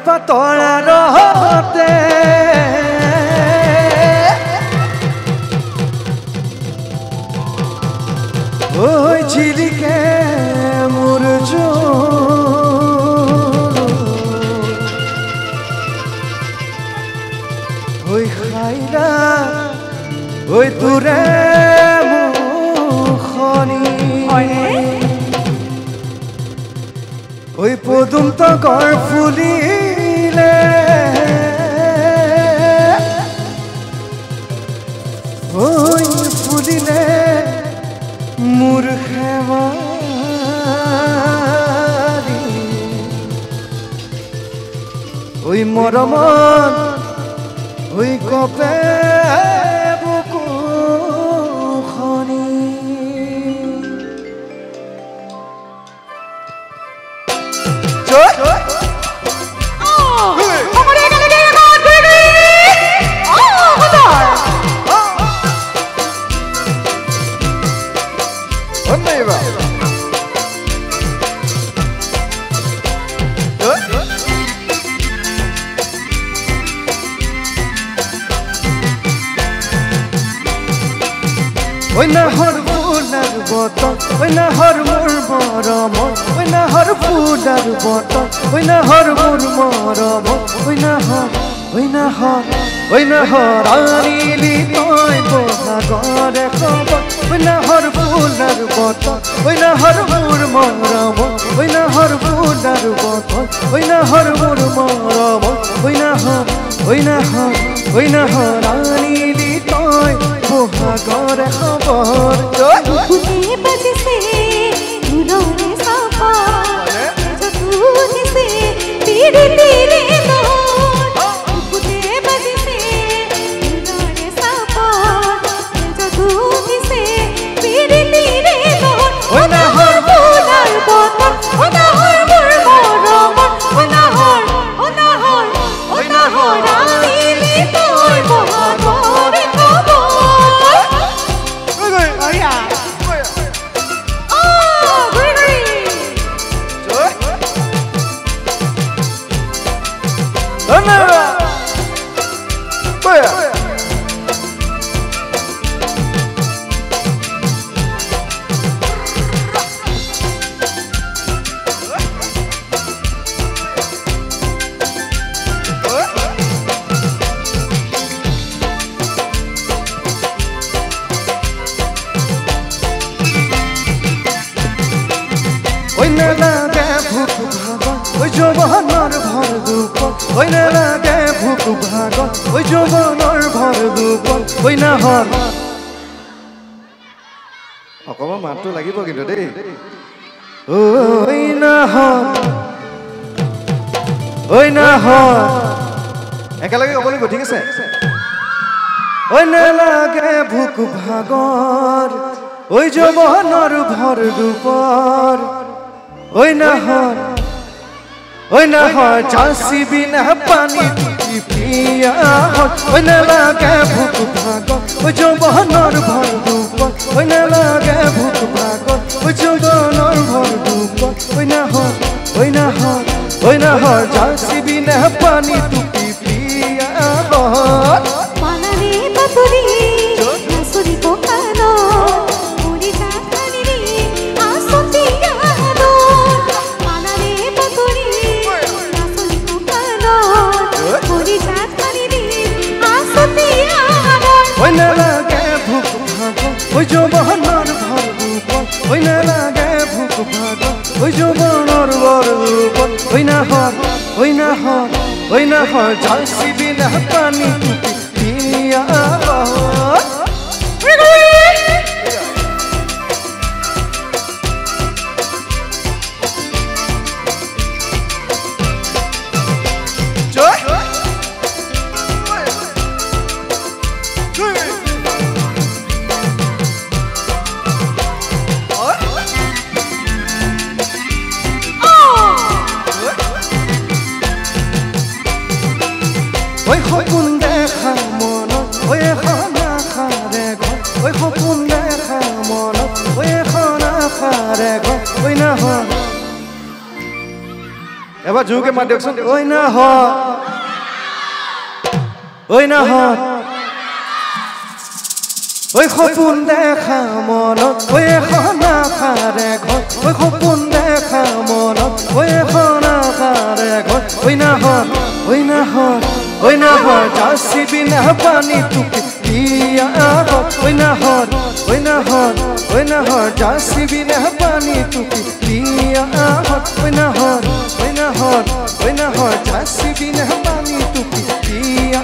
পাতৰা ৰহতে ঐ ঝিলিকে মোৰ ঐ খাইৰা ঐ তোৰে মুখনি ঐ পদুম তগৰ ফুলিলে ঐ ফুলিলে মোৰ খেৱাৰী ঐ মৰমত ঐ কপে বুকুখনি ঐ নাহৰ ফুলাৰ বতন ঐ নাহৰ মোৰ মৰমত ঐ নাহৰ ফুলাৰ বতন ঐ নাহৰ মোৰ মৰমত ঐ নাহৰ আনিলি তই বহাগৰে খবৰ ঐ নাহৰ ফুলাৰ বতন ঐ নাহৰ মোৰ মৰমত ঐ নাহৰ ফুলাৰ বতন ঐ নাহৰ মোৰ মৰমত ঐ নাহৰ আনিলি তই বহাগৰে খবৰ বুকুতে বাজিছে ফুলৰে চাপাৰ যতুনিছে তীৰে তীৰে বুকুতে বাজিছে ফুলৰে চাপাৰ যতুনিছে তীৰে তীৰে ঐ নাহৰ ফুলাৰ বতন ঐ নাহৰ মোৰ মৰমত ঐ নাহৰ আনিলি তই বহাগৰে ঐ নালাগে ভোক ভাগত ঐ যৌৱনৰ ভৰ দুপত ঐ নালাগে ভোক ভাগত ঐ যৌৱনৰ ভৰ দুপত ঐ নাহৰ অকণমান মাতটো লাগিব কিন্তু দেই ঐ নাহৰ একেলগে ক'ব লাগিব ঠিক আছে ঐ নালাগে ভোক ভাগৰ ঐ যৌৱনৰ ভৰ দুপৰ ঐ নাহৰ চাচি বিনা পানী পিয়া ঐ নালাগে ভোক ভাগত ঐ যৌৱনৰ ভৰ দুপত ঐ নালাগে ভোক ভাগত ঐ যৌৱনৰ ভৰ দুপত ঐ নাহৰ চাচি বিনা পানী টুপি পিয়া মানারে বাপুরি নাচুরি পোকানো মুড়ি চাখানি আসতি গানো মানারে বাপুরি নাচুরি পোকানো মুড়ি চাখানি আসতি গানো ঐ নালাগে ভোক ভাগত ঐ যৌৱনৰ ভৰ দুপত ঐ নালাগে ভোক ভাগত ঐ যৌৱনৰ ভৰ দুপত ঐ নাহৰ চাচি বিনা পানী টুপি পিয়া ঐ সপোন দেখা মনত ঐ এখন আশাৰে ঘৰ ঐ সপোন দেখা মনত ঐ এখন আশাৰে ঘৰ ঐ নাহৰ এবাৰ জোৰকে মাত দিয়কচোন ঐ না হ ঐ না হ ঐ সপোন দেখা মনত ঐ এখন আশাৰে ঘৰ ঐ সপোন দেখা মনত ঐ এখন আশাৰে ঘৰ ঐ না হ ঐ না হ ঐ না হ জাৰ্চি বিনা পানী টুপি দিয়া ঐ না হ ঐ না হ ঐ না হ জাৰ্চি বিনা পানী টুপি দিয়া ঐ না হ ঐ না হ ঐ না হ জাৰ্চি বিনা পানী টুপি দিয়া